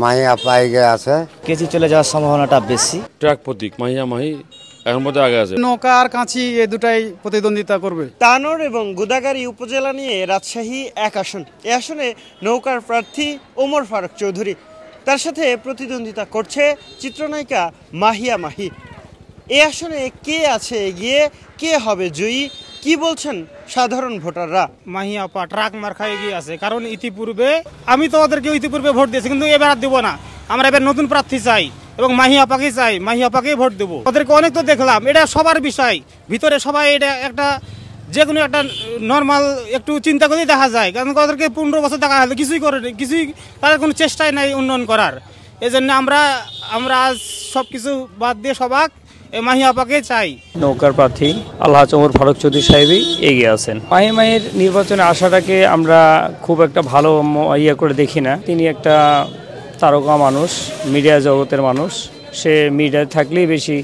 মাহিয়া পাইগে আছে, কেজি চলে যাওয়ার সম্ভাবনাটা বেশি। ট্রাক প্রতীক মাহিয়া মাহি এখন মধ্যে আগে আছে। নৌকা আর কাঁচি এই দুটাই প্রতিদ্বন্দ্বিতা করবে। তানোর এবং গোদাগাড়ী উপজেলা নিয়ে রাজশাহী এক আসন। এ আসনে নৌকার প্রার্থী ওমর ফারুক চৌধুরী, তার সাথে প্রতিদ্বন্দ্বিতা করছে চিত্রনায়িকা মাহিয়া মাহি। এ আসনে কে আছে এগিয়ে, কে হবে জয়ী, কি বলছেন সাধারণ ভোটাররা? মাহিয়া আপা ট্রাক মার্কা এগিয়ে আছে, কারণ ইতিপূর্বে আমি তো ওদেরকে ইতিপূর্বে ভোট দিয়েছি, কিন্তু এবার আর দেবো না। আমরা এবার নতুন প্রার্থী চাই এবং মাহিয়া আপাকে চাই, মাহিয়া আপাকেই ভোট দেবো। ওদেরকে অনেক তো দেখলাম, এটা সবার বিষয়, ভিতরে সবাই এটা একটা যে কোনো একটা নর্মাল একটু চিন্তা করেই দেখা যায়, কারণ ওদেরকে 15 বছর দেখা হলে কিছুই করে কিছুই, তাদের কোনো চেষ্টাই নাই উন্নয়ন করার। এই জন্য আমরা আজ সব কিছু বাদ দিয়ে সবাক মাহিয়া আপাকে চাই। নৌকার প্রার্থী আলহাজ ওমর ফারুক চৌধুরী সাহেবই এগিয়ে আছেন। মাহির নির্বাচনে আসাটাকে আমরা খুব একটা ভালো করে দেখি না। তিনি একটা তারকা মানুষ, মিডিয়া জগতের মানুষ। সে মিডিয়ায় থাকলেই বেশি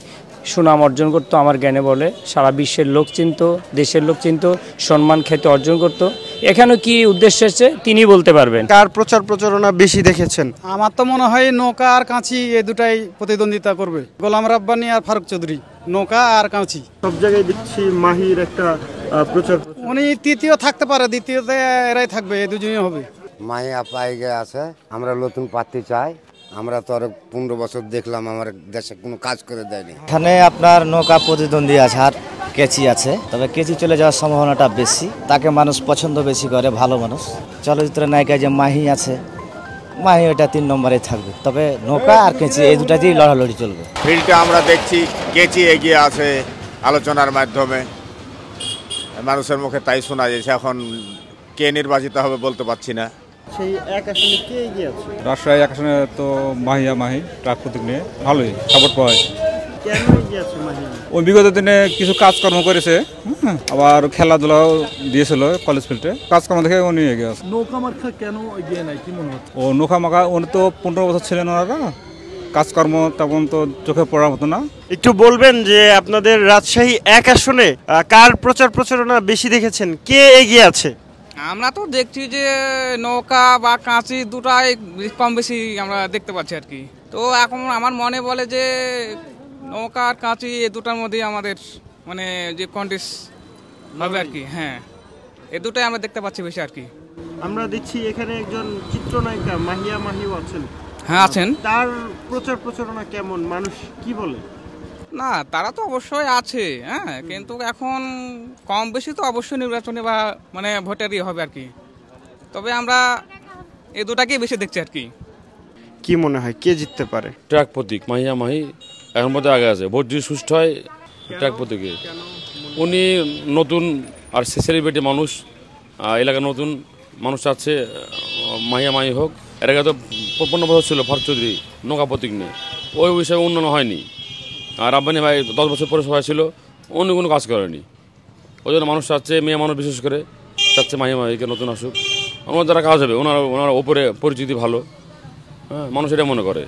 সুনাম অর্জন করতো আমার জ্ঞানে বলে। সারা বিশ্বের লোক চিনত, দেশের লোক চিনত, সম্মান খ্যাতি অর্জন করতো। এখানে কি উদ্দেশ্য এসেছে তিনি বলতে পারবেন। কার প্রচার প্রচারণা বেশি দেখেছেন? আমার তো মনে হয় নৌকা আর কাঁচি এই দুটাই প্রতিদ্বন্দ্বিতা করবে, গোলাম রাব্বানি আর ফারুক চৌধুরী। নৌকা আর কাঁচি সব জায়গায় দেখছি মাহির একটা প্রচার। উনি তৃতীয় থাকতে পারে, দ্বিতীয়তে এরাই থাকবে, এই দুজনই হবে। মাহিয়া পাইগে আছে। আমরা নতুন প্রার্থী চাই। আমরা তো আর 15 বছর দেখলাম, আমার দেশে কোনো কাজ করে দেয়নি। এখানে আপনার নৌকা প্রতিদ্বন্দ্বী আছে আর কেচি আছে, তবে কেচি চলে যাওয়ার সম্ভাবনাটা বেশি। তাকে মানুষ পছন্দ বেশি করে, ভালো মানুষ। চলচ্চিত্র নায়িকা যে মাহি আছে, মাহি ওইটা 3 নম্বরে থাকবে। তবে নৌকা আর কেচি এই দুটাতেই লড়ালড়ি চলবে। ফিল্ডটা আমরা দেখছি কেচি এগিয়ে আছে আলোচনার মাধ্যমে, মানুষের মুখে তাই শোনা যাচ্ছে। এখন কে নির্বাচিত হবে বলতে পারছি না। সেই এক আসনে কে এগিয়ে আছে? রাজশাহী এক আসনে তো মাহিয়া মাহি ট্রাক প্রতীক নিয়ে ভালোই সাপোর্ট পাওয়া যায়। কেন এগিয়ে আছে মাহিয়া? ওই বিগত দিনে কিছু কাজকর্ম করেছে, আবার খেলাধুলাও দিয়েছিল কলেজ ফিল্ডে। কাজকর্ম দেখে উনি এগিয়ে আছে। নৌকা মার্কা কেন এগিয়ে নাই কি মনে হচ্ছে? ও নৌকা মাখা, উনি তো 15 বছর ছিলেন ওনারা, কাজকর্ম তখন তো চোখে পড়ার মতো না। একটু বলবেন যে আপনাদের রাজশাহী এক আসনে কার প্রচার প্রচারণা বেশি দেখেছেন, কে এগিয়ে আছে? আমরা তো দেখছি যে নৌকা বা কাঁচি দুটাই কম বেশি আমরা দেখতে পাচ্ছি আর কি। তো এখন আমার মনে বলে যে নৌকা আর কাঁচি এই দুটার মধ্যেই আমাদের মানে যে কন্টেস্ট হবে আর কি। হ্যাঁ, এই দুটাই আমরা দেখতে পাচ্ছি বেশি আর কি। আমরা দেখছি এখানে একজন চিত্রনায়িকা মাহিয়া মাহিও আছেন। হ্যাঁ আছেন। তার প্রচার প্রচারণা কেমন, মানুষ কি বলে? না, তারা তো অবশ্যই আছে, হ্যাঁ, কিন্তু এখন কম বেশি তো অবশ্যই নির্বাচনে বা মানে ভোটারই হবে আর কি। তবে আমরা এই দুটাকেই বেশি দেখছি আর কি। কি মনে হয় কে জিততে পারে? ট্রাক প্রতীক মাহিয়া মাহি এখন মধ্যে আগে আছে। ভোট যদি সুষ্ঠু হয় ট্রাক প্রতীকে। উনি নতুন আর সেলিব্রিটি মানুষ, এলাকার নতুন মানুষ আছে, মাহিয়া মাহি হোক। এর আগে তো 15 বছর ছিল ফারুক চৌধুরী নৌকা প্রতীক নিয়ে, ওই বিষয়ে উন্নয়ন হয়নি। আর রাব্বানি ভাই 10 বছর পৌরসভায় ছিল, উনি কোনো কাজ করেনি। ওই জন্য মানুষ চাচ্ছে, মেয়ে মানুষ বিশেষ করে চাচ্ছে মাহিয়া মাহিকে নতুন আসুক, ওনার দ্বারা কাজ হবে। ওনার ওপরে পরিচিতি ভালো, হ্যাঁ, মানুষ এটা মনে করে।